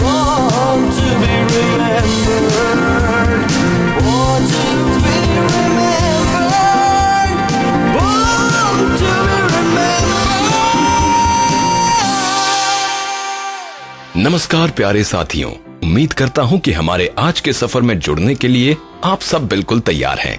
born to be remembered, born to be remembered, born to be remembered। नमस्कार प्यारे साथियों, उम्मीद करता हूं कि हमारे आज के सफर में जुड़ने के लिए आप सब बिल्कुल तैयार हैं।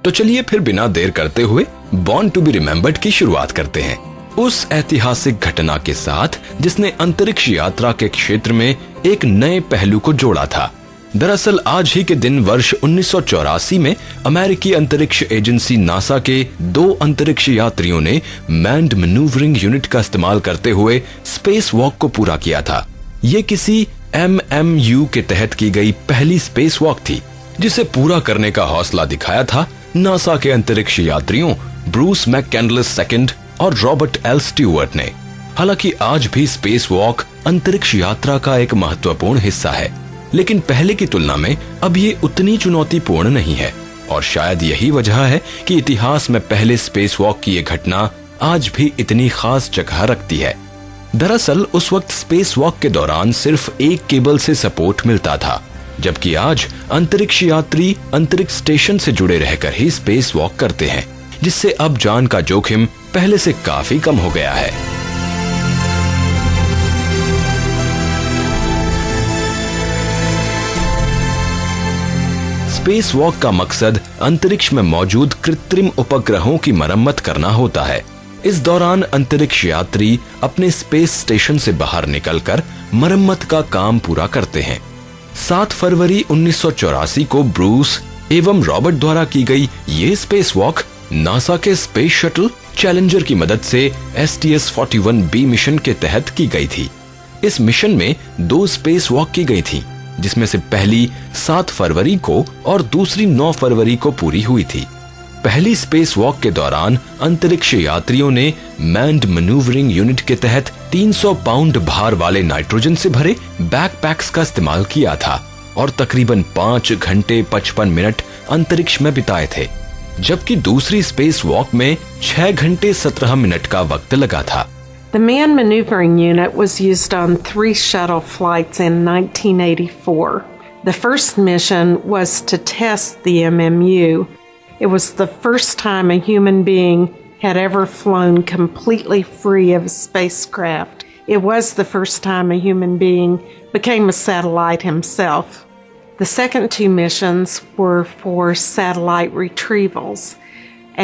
तो चलिए फिर बिना देर करते हुए बॉर्न टू बी रिमेम्बर्ड की शुरुआत करते हैं, उस ऐतिहासिक घटना के साथ जिसने अंतरिक्ष यात्रा के क्षेत्र में एक नए पहलू को जोड़ा था। दरअसल आज ही के दिन वर्ष 1984 में अमेरिकी अंतरिक्ष एजेंसी नासा के 2 अंतरिक्ष यात्रियों ने मैन्ड मैन्यूवरिंग यूनिट का इस्तेमाल करते हुए स्पेस वॉक को पूरा किया था। ये किसी MMU के तहत की गई पहली स्पेस वॉक थी, जिसे पूरा करने का हौसला दिखाया था नासा के अंतरिक्ष यात्रियों ब्रूस मैककैंडलेस सेकंड और रॉबर्ट एल स्टीवर्ट ने। हालांकि आज भी स्पेस वॉक अंतरिक्ष यात्रा का एक महत्वपूर्ण हिस्सा है, लेकिन पहले की तुलना में अब ये उतनी चुनौतीपूर्ण नहीं है, और शायद यही वजह है कि इतिहास में पहले स्पेस वॉक की ये घटना आज भी इतनी खास जगह रखती है। दरअसल उस वक्त स्पेस वॉक के दौरान सिर्फ एक केबल से सपोर्ट मिलता था, जबकि आज अंतरिक्ष यात्री अंतरिक्ष स्टेशन से जुड़े रहकर ही स्पेस वॉक करते हैं, जिससे अब जान का जोखिम पहले से काफी कम हो गया है। स्पेस वॉक का मकसद अंतरिक्ष में मौजूद कृत्रिम उपग्रहों की मरम्मत करना होता है। इस दौरान अंतरिक्ष यात्री अपने स्पेस स्टेशन से बाहर निकलकर मरम्मत का काम पूरा करते हैं। 7 फरवरी 1984 को ब्रूस एवं रॉबर्ट द्वारा की गई ये स्पेस वॉक नासा के स्पेस शटल चैलेंजर की मदद से STS-41B मिशन के तहत की गई थी। इस मिशन में 2 स्पेस वॉक की गई थी, जिसमें से पहली 7 फरवरी को और दूसरी 9 फरवरी को पूरी हुई थी। पहली स्पेस वॉक के दौरान अंतरिक्ष यात्रियों ने मैन्ड मैन्यूवरिंग यूनिट के तहत 300 पाउंड भार वाले नाइट्रोजन से भरे बैकपैक्स का इस्तेमाल किया था और तकरीबन 5 घंटे 55 मिनट अंतरिक्ष में बिताए थे, जबकि दूसरी स्पेस वॉक में 6 घंटे 17 मिनट का वक्त लगा था। The manned maneuvering unit was used on 3 shuttle flights in 1984. The first mission was to test the MMU. It was the first time a human being had ever flown completely free of a spacecraft. It was the first time a human being became a satellite himself. The second 2 missions were for satellite retrievals,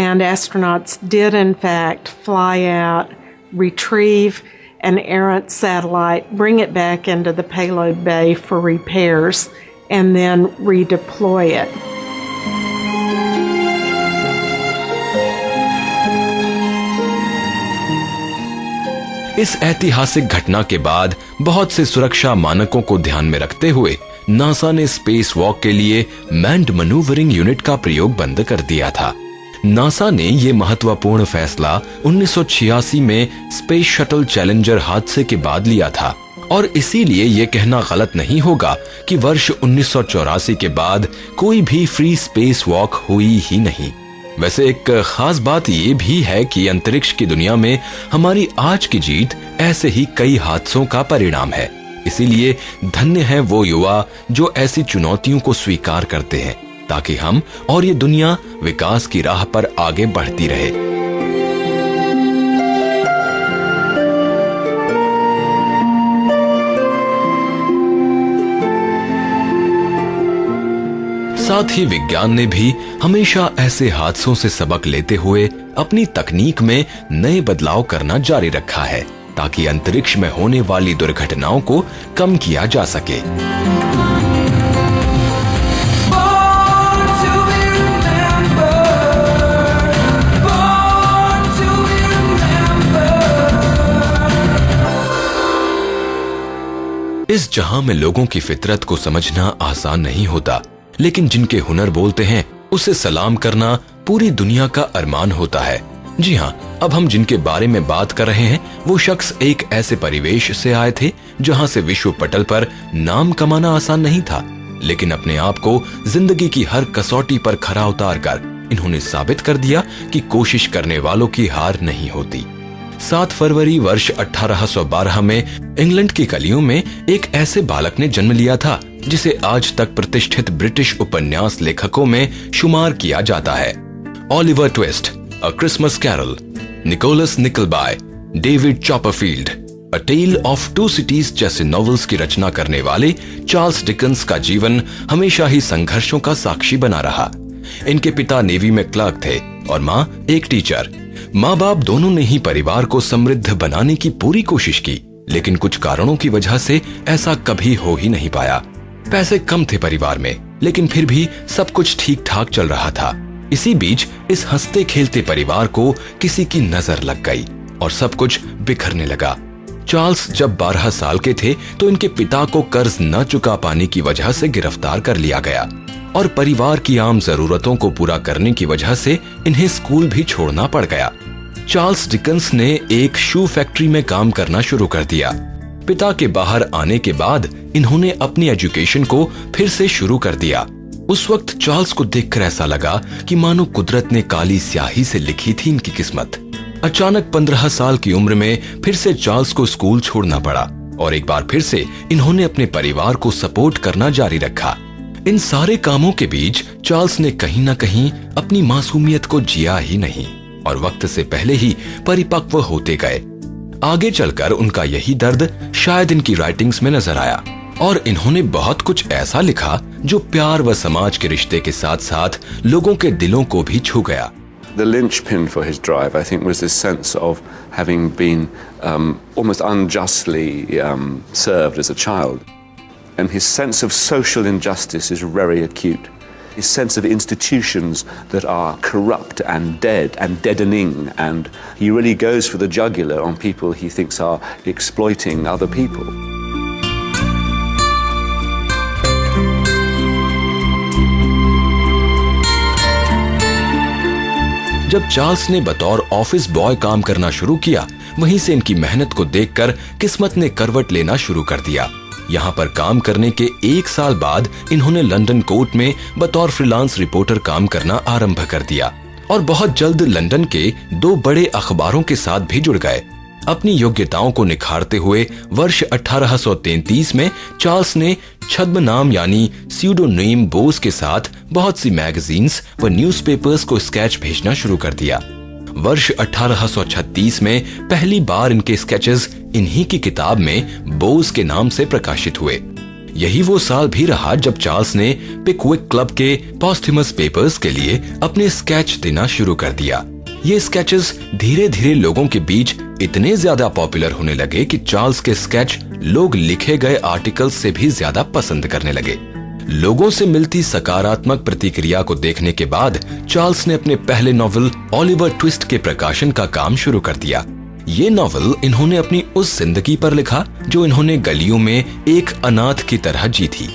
and astronauts did in fact fly out, retrieve an errant satellite, bring it back into the payload bay for repairs, and then redeploy it. इस ऐतिहासिक घटना के बाद बहुत से सुरक्षा मानकों को ध्यान में रखते हुए नासा ने स्पेस वॉक के लिए मैन्ड मैन्यूवरिंग यूनिट का प्रयोग बंद कर दिया था। नासा ने ये महत्वपूर्ण फैसला 1986 में स्पेस शटल चैलेंजर हादसे के बाद लिया था, और इसीलिए ये कहना गलत नहीं होगा कि वर्ष 1984 के बाद कोई भी फ्री स्पेस वॉक हुई ही नहीं। वैसे एक खास बात ये भी है कि अंतरिक्ष की दुनिया में हमारी आज की जीत ऐसे ही कई हादसों का परिणाम है। इसीलिए धन्य है वो युवा जो ऐसी चुनौतियों को स्वीकार करते हैं, ताकि हम और ये दुनिया विकास की राह पर आगे बढ़ती रहे। साथ ही विज्ञान ने भी हमेशा ऐसे हादसों से सबक लेते हुए अपनी तकनीक में नए बदलाव करना जारी रखा है, ताकि अंतरिक्ष में होने वाली दुर्घटनाओं को कम किया जा सके। इस जहां में लोगों की फितरत को समझना आसान नहीं होता, लेकिन जिनके हुनर बोलते हैं उसे सलाम करना पूरी दुनिया का अरमान होता है। जी हाँ, अब हम जिनके बारे में बात कर रहे हैं वो शख्स एक ऐसे परिवेश से आए थे जहां से विश्व पटल पर नाम कमाना आसान नहीं था, लेकिन अपने आप को जिंदगी की हर कसौटी पर खरा उतार कर इन्होंने साबित कर दिया कि कोशिश करने वालों की हार नहीं होती। 7 फरवरी वर्ष 1812 में इंग्लैंड की गलियों में एक ऐसे बालक ने जन्म लिया था जिसे आज तक प्रतिष्ठित ब्रिटिश उपन्यास लेखकों में शुमार किया जाता है। Oliver Twist, a Christmas Carol, Nicholas Nickleby, David Copperfield, a tale of two cities जैसे नॉवेल्स की रचना करने वाले चार्ल्स डिकेंस का जीवन हमेशा ही संघर्षों का साक्षी बना रहा। इनके पिता नेवी में क्लर्क थे और माँ एक टीचर। माँ बाप दोनों ने ही परिवार को समृद्ध बनाने की पूरी कोशिश की, लेकिन कुछ कारणों की वजह से ऐसा कभी हो ही नहीं पाया। पैसे कम थे परिवार में, लेकिन फिर भी सब कुछ ठीक ठाक चल रहा था। इसी बीच इस हंसते खेलते परिवार को किसी की नजर लग गई और सब कुछ बिखरने लगा। चार्ल्स जब 12 साल के थे तो इनके पिता को कर्ज न चुका पाने की वजह से गिरफ्तार कर लिया गया और परिवार की आम जरूरतों को पूरा करने की वजह से इन्हें स्कूल भी छोड़ना पड़ गया। चार्ल्स डिकेंस ने एक शू फैक्ट्री में काम करना शुरू कर दिया। पिता के बाहर आने के बाद इन्होंने अपनी एजुकेशन को फिर से शुरू कर दिया। उस वक्त चार्ल्स को देखकर ऐसा लगा कि मानो कुदरत ने काली स्याही से लिखी थी इनकी किस्मत। अचानक 15 साल की उम्र में फिर से चार्ल्स को स्कूल छोड़ना पड़ा और एक बार फिर से इन्होंने अपने परिवार को सपोर्ट करना जारी रखा। इन सारे कामों के बीच चार्ल्स ने कहीं ना कहीं अपनी मासूमियत को जिया ही नहीं और वक्त से पहले ही परिपक्व होते गए। आगे चलकर उनका यही दर्द शायद इनकी राइटिंग्स में नजर आया और इन्होंने बहुत कुछ ऐसा लिखा जो प्यार व समाज के रिश्ते के साथ साथ लोगों के दिलों को भी छू गया। The linchpin for his drive, I think, was this sense of having been almost unjustly served as a child. And his sense of social injustice is very acute. His sense of institutions that are corrupt and dead and deadening, and he really goes for the jugular on people he thinks are exploiting other people. जब Charles ने बतौर office boy काम करना शुरू किया, वहीं से इनकी मेहनत को देखकर किस्मत ने करवट लेना शुरू कर दिया। यहाँ पर काम करने के 1 साल बाद इन्होंने लंदन कोर्ट में बतौर फ्रीलांस रिपोर्टर काम करना आरंभ कर दिया और बहुत जल्द लंदन के 2 बड़े अखबारों के साथ भी जुड़ गए। अपनी योग्यताओं को निखारते हुए वर्ष 1833 में चार्ल्स ने छद्मनाम यानी स्यूडोनेम बोस के साथ बहुत सी मैगजीन्स व न्यूज़पेपर्स को स्केच भेजना शुरू कर दिया। वर्ष 1836 में पहली बार इनके स्केचेस इन्हीं की किताब में बोस के नाम से प्रकाशित हुए। यही वो साल भी रहा जब चार्ल्स ने पिकविक क्लब के पॉस्थुमस पेपर्स के लिए अपने स्केच देना शुरू कर दिया। ये स्केचेस धीरे धीरे लोगों के बीच इतने ज्यादा पॉपुलर होने लगे कि चार्ल्स के स्केच लोग लिखे गए आर्टिकल्स से भी ज्यादा पसंद करने लगे। लोगों से मिलती सकारात्मक प्रतिक्रिया को देखने के बाद चार्ल्स ने अपने पहले नॉवल ऑलिवर ट्विस्ट के प्रकाशन का काम शुरू कर दिया। ये नॉवल इन्होंने अपनी उस जिंदगी पर लिखा जो इन्होंने गलियों में एक अनाथ की तरह जी थी।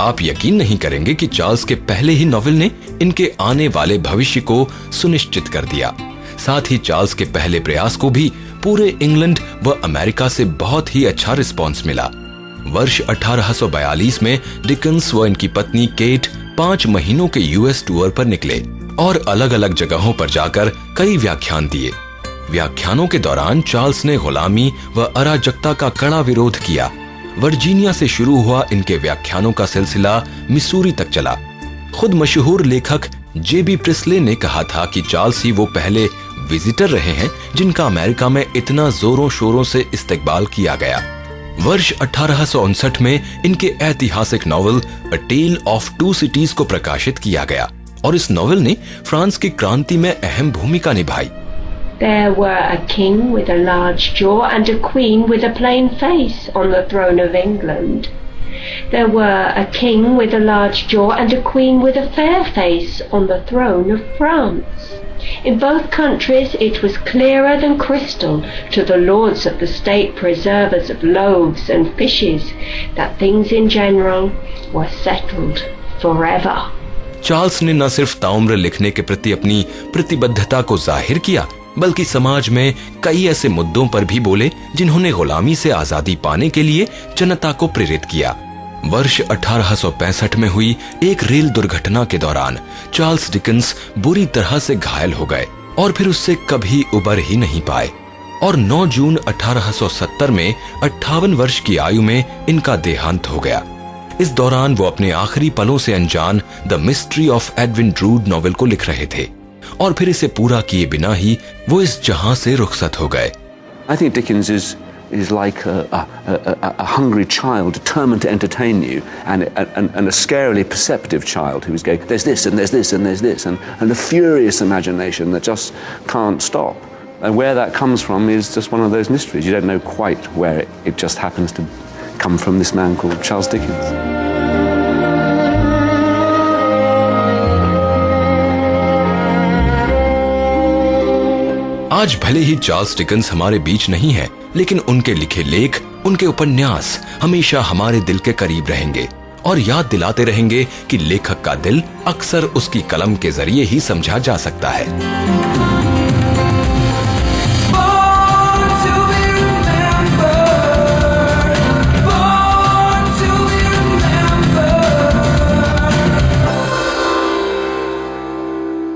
आप यकीन नहीं करेंगे कि चार्ल्स के पहले ही नॉवल ने इनके आने वाले भविष्य को सुनिश्चित कर दिया। साथ ही चार्ल्स के पहले प्रयास को भी पूरे इंग्लैंड व अमेरिका से बहुत ही अच्छा रिस्पांस मिला। वर्ष 1842 में डिकेंस व इनकी पत्नी केट 5 महीनों के यूएस टूर पर निकले और अलग अलग जगहों पर जाकर कई व्याख्यान दिए। व्याख्यानों के दौरान चार्ल्स ने गुलामी व अराजकता का कड़ा विरोध किया। वर्जीनिया से शुरू हुआ इनके व्याख्यानों का सिलसिला मिसूरी तक चला। खुद मशहूर लेखक जेबी प्रिस्ले ने कहा था कि चार्ल्स ही वो पहले विजिटर रहे हैं जिनका अमेरिका में इतना जोरों शोरों से इस्तकबाल किया गया। वर्ष 1859 में इनके ऐतिहासिक novel a tale of two cities को प्रकाशित किया गया और इस नॉवल ने फ्रांस की क्रांति में अहम भूमिका निभाई। There were a king with a large jaw and a queen with a plain face on the throne of England. There were a king with a large jaw and a queen with a fair face on the throne of France. In both countries it was clearer than crystal to the lords of the state preservers of loaves and fishes that things in general were settled forever. Charles ने न सिर्फ ताउम्र लिखने के प्रति अपनी प्रतिबद्धता को जाहिर किया, बल्कि समाज में कई ऐसे मुद्दों पर भी बोले जिन्होंने गुलामी से आजादी पाने के लिए जनता को प्रेरित किया। वर्ष 1865 में हुई एक रेल दुर्घटना के दौरान चार्ल्स डिकेंस बुरी तरह से घायल हो गए और फिर उससे कभी उबर ही नहीं पाए। और 9 जून 1870 में 58 वर्ष की आयु में इनका देहांत हो गया। इस दौरान वो अपने आखिरी पलों से अनजान the mystery of Edwin Drood novel को लिख रहे थे और फिर इसे पूरा किए बिना ही वो इस जहां से रुखसत हो गए। I think Dickens is like a hungry child determined to entertain you, and a scarily perceptive child who's going, there's this and there's this and there's this, and a furious imagination that just can't stop. And where that comes from is just one of those mysteries. You don't know quite where it just happens to come from this man called Charles Dickens. आज भले ही Charles Dickens हमारे बीच नहीं है, लेकिन उनके लिखे लेख, उनके उपन्यास हमेशा हमारे दिल के करीब रहेंगे और याद दिलाते रहेंगे कि लेखक का दिल अक्सर उसकी कलम के जरिए ही समझा जा सकता है। Born to be remembered. Born to be remembered.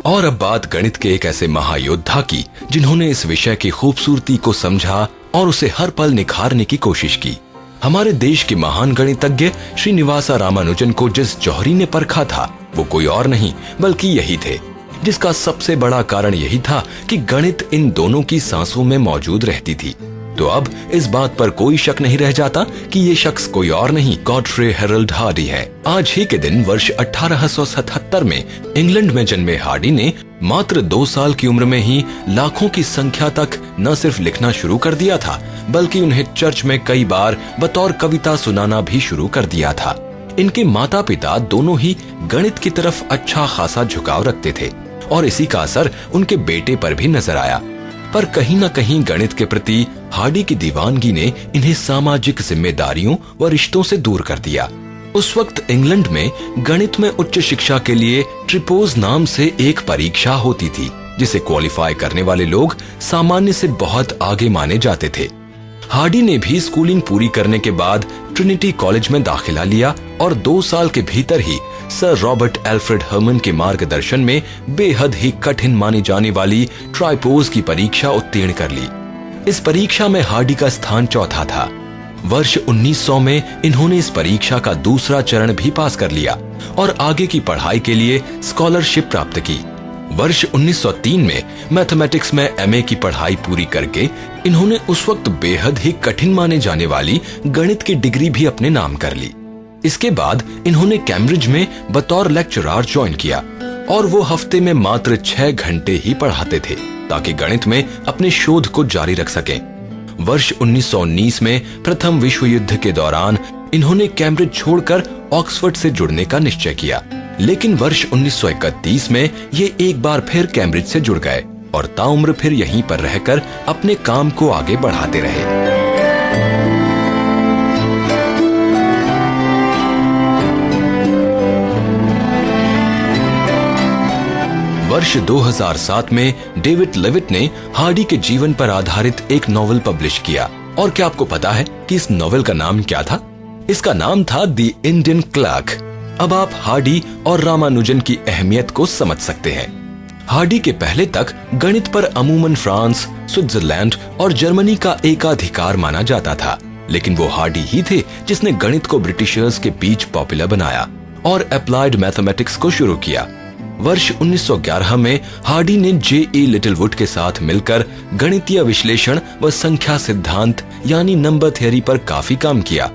और अब बात गणित के एक ऐसे महायोद्धा की जिन्होंने इस विषय की खूबसूरती को समझा और उसे हर पल निखारने की कोशिश की। हमारे देश के महान गणितज्ञ श्रीनिवासा रामानुजन को जिस जौहरी ने परखा था वो कोई और नहीं बल्कि यही थे, जिसका सबसे बड़ा कारण यही था कि गणित इन दोनों की सांसों में मौजूद रहती थी। तो अब इस बात पर कोई शक नहीं रह जाता कि ये शख्स कोई और नहीं गॉडफ्रे हेरल्ड हार्डी है। आज ही के दिन वर्ष 1877 में इंग्लैंड में जन्मे हार्डी ने मात्र 2 साल की उम्र में ही लाखों की संख्या तक न सिर्फ लिखना शुरू कर दिया था, बल्कि उन्हें चर्च में कई बार बतौर कविता सुनाना भी शुरू कर दिया था। इनके माता पिता दोनों ही गणित की तरफ अच्छा खासा झुकाव रखते थे और इसी का असर उनके बेटे पर भी नजर आया। पर कहीं न कहीं गणित के प्रति हार्डी की दीवानगी ने इन्हें सामाजिक जिम्मेदारियों व रिश्तों से दूर कर दिया। उस वक्त इंग्लैंड में गणित में उच्च शिक्षा के लिए ट्रिपोज नाम से एक परीक्षा होती थी, जिसे क्वालिफाई करने वाले लोग सामान्य से बहुत आगे माने जाते थे। हार्डी ने भी स्कूलिंग पूरी करने के बाद ट्रिनिटी कॉलेज में दाखिला लिया और 2 साल के भीतर ही सर रॉबर्ट एल्फ्रेड हर्मन के मार्गदर्शन में बेहद ही कठिन मानी जाने वाली ट्राइपोज की परीक्षा उत्तीर्ण कर ली। इस परीक्षा में हार्डी का स्थान चौथा था। वर्ष 1900 में इन्होंने इस परीक्षा का दूसरा चरण भी पास कर लिया और आगे की पढ़ाई के लिए स्कॉलरशिप प्राप्त की। वर्ष 1903 में मैथमेटिक्स में एमए की पढ़ाई पूरी करके इन्होंने उस वक्त बेहद ही कठिन माने जाने वाली गणित की डिग्री भी अपने नाम कर ली। इसके बाद इन्होंने कैम्ब्रिज में बतौर लेक्चरर ज्वाइन किया और वो हफ्ते में मात्र 6 घंटे ही पढ़ाते थे ताकि गणित में अपने शोध को जारी रख सकें। वर्ष 1919 में प्रथम विश्व युद्ध के दौरान इन्होंने कैम्ब्रिज छोड़कर ऑक्सफोर्ड से जुड़ने का निश्चय किया, लेकिन वर्ष 1931 में ये एक बार फिर कैम्ब्रिज से जुड़ गए और ताउम्र फिर यहीं पर रहकर अपने काम को आगे बढ़ाते रहे। वर्ष 2007 में डेविड लेविट ने हार्डी के जीवन पर आधारित एक नॉवेल पब्लिश किया। और क्या आपको पता है कि इस नॉवेल का नाम क्या था? इसका नाम था द इंडियन क्लर्क। अब आप हार्डी और रामानुजन की अहमियत को समझ सकते हैं। हार्डी के पहले तक गणित पर अमूमन फ्रांस, स्विट्जरलैंड और जर्मनी का एकाधिकार माना जाता था, लेकिन वो हार्डी ही थे जिसने गणित को ब्रिटिशर्स के बीच पॉपुलर बनाया और अप्लाइड मैथमेटिक्स को शुरू किया। वर्ष 1911 में हार्डी ने J.E. लिटिलवुड के साथ मिलकर गणितीय विश्लेषण व संख्या सिद्धांत यानी नंबर थ्योरी पर काफी काम किया।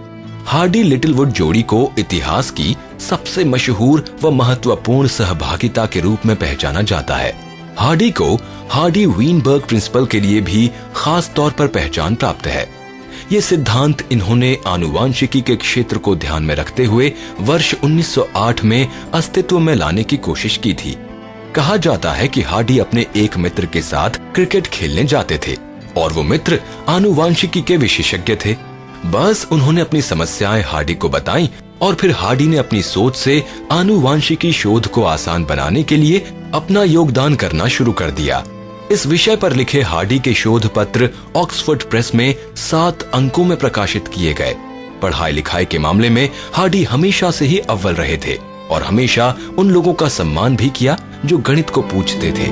हार्डी लिटिलवुड जोड़ी को इतिहास की सबसे मशहूर व महत्वपूर्ण सहभागिता के रूप में पहचाना जाता है। हार्डी को हार्डी वीनबर्ग प्रिंसिपल के लिए भी खास तौर पर पहचान प्राप्त है। ये सिद्धांत इन्होंने आनुवांशिकी के क्षेत्र को ध्यान में रखते हुए वर्ष 1908 में अस्तित्व में लाने की कोशिश की थी। कहा जाता है कि हार्डी अपने एक मित्र के साथ क्रिकेट खेलने जाते थे और वो मित्र आनुवांशिकी के विशेषज्ञ थे। बस उन्होंने अपनी समस्याएं हार्डी को बताईं और फिर हार्डी ने अपनी सोच से आनुवांशिकी शोध को आसान बनाने के लिए अपना योगदान करना शुरू कर दिया। इस विषय पर लिखे हार्डी के शोध पत्र ऑक्सफोर्ड प्रेस में 7 अंकों में प्रकाशित किए गए। पढ़ाई लिखाई के मामले में हार्डी हमेशा से ही अव्वल रहे थे और हमेशा उन लोगों का सम्मान भी किया जो गणित को पूछते थे।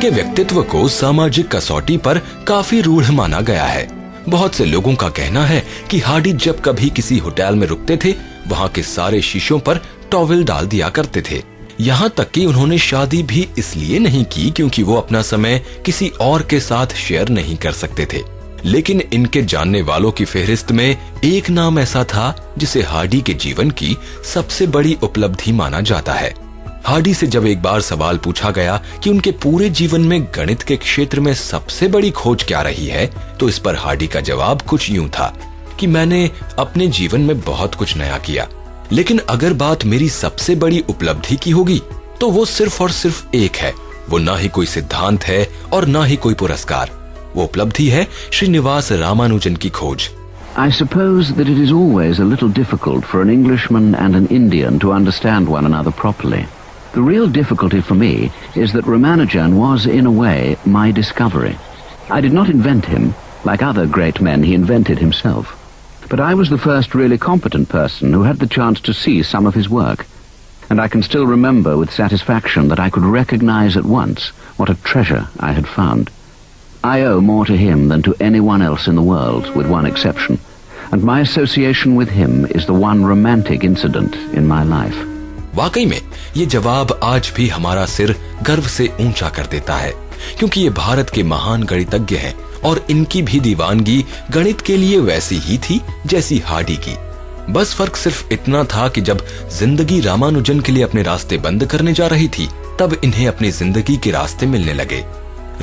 इनके व्यक्तित्व को सामाजिक कसौटी पर काफी रूढ़ माना गया है। बहुत से लोगों का कहना है कि हार्डी जब कभी किसी होटल में रुकते थे, वहाँ के सारे शीशों पर टॉवेल डाल दिया करते थे। यहाँ तक कि उन्होंने शादी भी इसलिए नहीं की क्योंकि वो अपना समय किसी और के साथ शेयर नहीं कर सकते थे। लेकिन इनके जानने वालों की फेहरिस्त में एक नाम ऐसा था जिसे हार्डी के जीवन की सबसे बड़ी उपलब्धि माना जाता है। हार्डी से जब एक बार सवाल पूछा गया कि उनके पूरे जीवन में गणित के क्षेत्र में सबसे बड़ी खोज क्या रही है, तो इस पर हार्डी का जवाब कुछ यूं था कि मैंने अपने जीवन में बहुत कुछ नया किया, लेकिन अगर बात मेरी सबसे बड़ी उपलब्धि की होगी तो वो सिर्फ और सिर्फ एक है। वो ना ही कोई सिद्धांत है और ना ही कोई पुरस्कार। वो उपलब्धि है श्रीनिवास रामानुजन की खोज। I suppose that it is always a little difficult for an Englishman and an Indian to understand one another properly. The real difficulty for me is that Ramanujan was, in a way, my discovery. I did not invent him. Like other great men, he invented himself. But I was the first really competent person who had the chance to see some of his work. And I can still remember with satisfaction that I could recognize at once what a treasure I had found. I owe more to him than to anyone else in the world, with one exception. And my association with him is the one romantic incident in my life. वाकई में ये जवाब आज भी हमारा सिर गर्व से ऊंचा कर देता है, क्योंकि ये भारत के महान गणितज्ञ हैं और इनकी भी दीवानगी गणित के लिए वैसी ही थी जैसी हार्डी की। बस फर्क सिर्फ इतना था कि जब जिंदगी रामानुजन के लिए अपने रास्ते बंद करने जा रही थी, तब इन्हें अपनी जिंदगी के रास्ते मिलने लगे।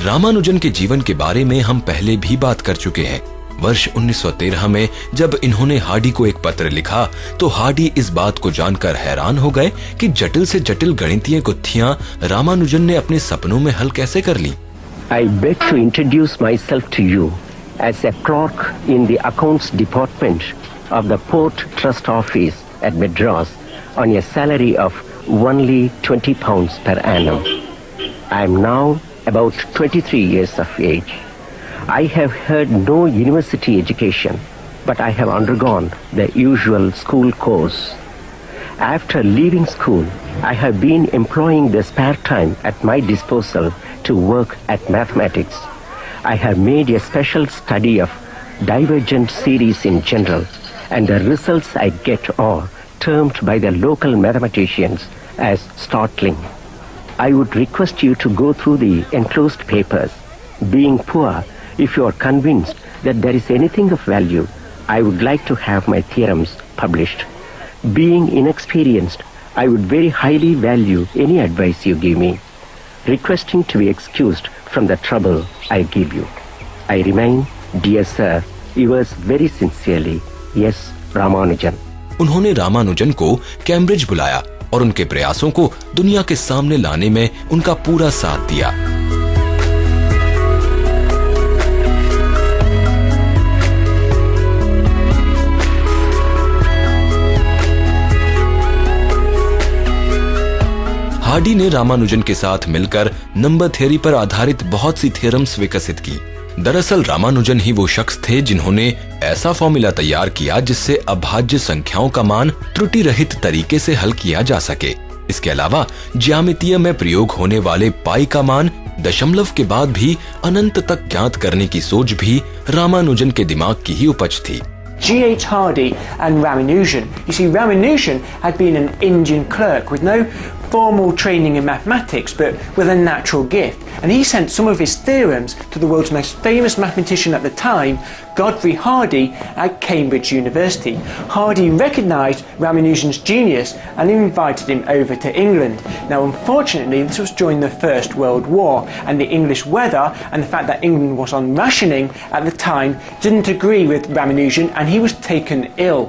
रामानुजन के जीवन के बारे में हम पहले भी बात कर चुके हैं। वर्ष 1913 में जब इन्होंने हार्डी को एक पत्र लिखा, तो हार्डी इस बात को जानकर हैरान हो गए कि जटिल से जटिल गणितीय गुत्थियां रामानुजन ने अपने सपनों में हल कैसे कर ली। I beg to introduce myself to you as a clerk in the accounts department of the Port Trust Office at Madras on a salary of only £20 per annum. I am now about 23 years of age. I have had no university education, but I have undergone the usual school course. After leaving school, I have been employing the spare time at my disposal to work at mathematics. I have made a special study of divergent series in general, and the results I get are termed by the local mathematicians as startling. I would request you to go through the enclosed papers. Being poor, if you are convinced that there is anything of value, I would like to have my theorems published. Being inexperienced, I would very highly value any advice you give me, requesting to be excused from the trouble I give you. I remain, dear sir, yours very sincerely, yes, Ramanujan. उन्होंने रामानुजन को Cambridge बुलाया और उनके प्रयासों को दुनिया के सामने लाने में उनका पूरा साथ दिया। हार्डी ने रामानुजन के साथ मिलकर नंबर थ्योरी पर आधारित बहुत सी थ्योरम्स विकसित की। दरअसल रामानुजन ही वो शख्स थे जिन्होंने ऐसा फॉर्मूला तैयार किया जिससे अभाज्य संख्याओं का मान त्रुटि रहित तरीके से हल किया जा सके। इसके अलावा ज्यामितीय में प्रयोग होने वाले पाई का मान दशमलव के बाद भी अनंत तक ज्ञात करने की सोच भी रामानुजन के दिमाग की ही उपज थी। G.H. Hardy and Ramanujan. You see, Ramanujan had been an Indian clerk with no formal training in mathematics, but with a natural gift. And he sent some of his theorems to the world's most famous mathematician at the time, Godfrey Hardy, at Cambridge University. Hardy recognised Ramanujan's genius and invited him over to England. Now, unfortunately, this was during the First World War, and the English weather and the fact that England was on rationing at the time didn't agree with Ramanujan, and he was taken ill.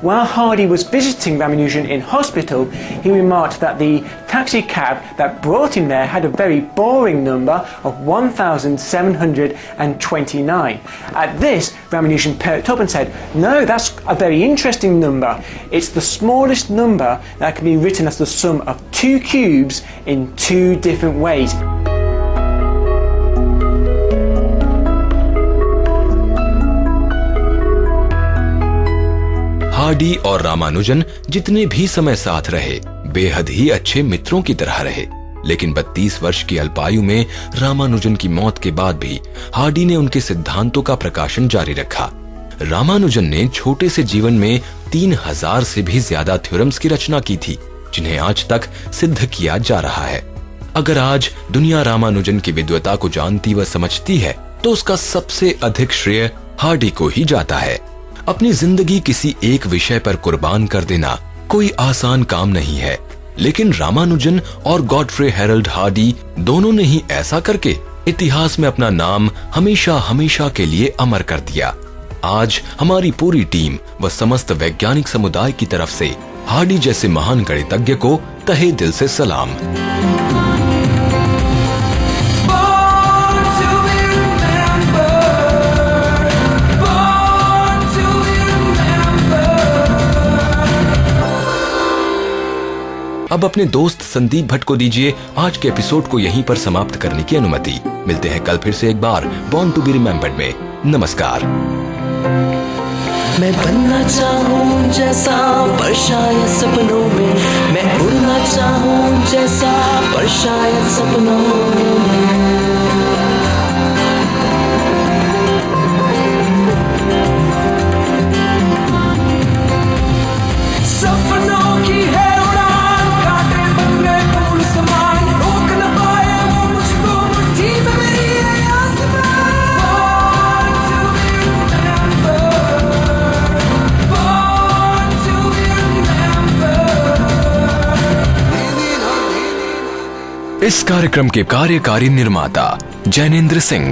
While Hardy was visiting Ramanujan in hospital, he remarked that the taxi cab that brought him there had a very boring number of 1,729. At this, Ramanujan perked up and said, "No, that's a very interesting number. It's the smallest number that can be written as the sum of two cubes in two different ways." Hardy और रामानुजन जितने भी समय साथ रहे, बेहद ही अच्छे मित्रों की तरह रहे। लेकिन 32 वर्ष की अल्पायु में रामानुजन की मौत के बाद भी हार्डी ने उनके सिद्धांतों का प्रकाशन जारी रखा। रामानुजन ने छोटे से जीवन में 3000 से भी ज्यादा थ्योरम्स की रचना की थी, जिन्हें आज तक सिद्ध किया जा रहा है। अगर आज दुनिया रामानुजन की विद्वता को जानती व समझती है तो उसका सबसे अधिक श्रेय हार्डी को ही जाता है। अपनी जिंदगी किसी एक विषय पर कुर्बान कर देना कोई आसान काम नहीं है, लेकिन रामानुजन और गॉडफ्रे हेरल्ड हार्डी दोनों ने ही ऐसा करके इतिहास में अपना नाम हमेशा हमेशा के लिए अमर कर दिया। आज हमारी पूरी टीम व समस्त वैज्ञानिक समुदाय की तरफ से हार्डी जैसे महान गणितज्ञ को तहे दिल से सलाम। Born to be remembered. Born to be remembered. अब अपने दोस्त संदीप भट्ट को दीजिए आज के एपिसोड को यहीं पर समाप्त करने की अनुमति। मिलते हैं कल फिर से एक बार बॉर्न टू बी रिमेम्बर्ड में। नमस्कार। मैं बनना चाहूँ जैसा पर शायद सपनों में, मैं उड़ना चाहूँ जैसा पर शायद सपनों में। सपनों की है उड़ान, कांटे बन गए फूल समान, रोक न पाए वो मुझको मुट्ठी में मेरी है आसमान। Born to be remembered. इस कार्यक्रम के कार्यकारी निर्माता जैनेन्द्र सिंह,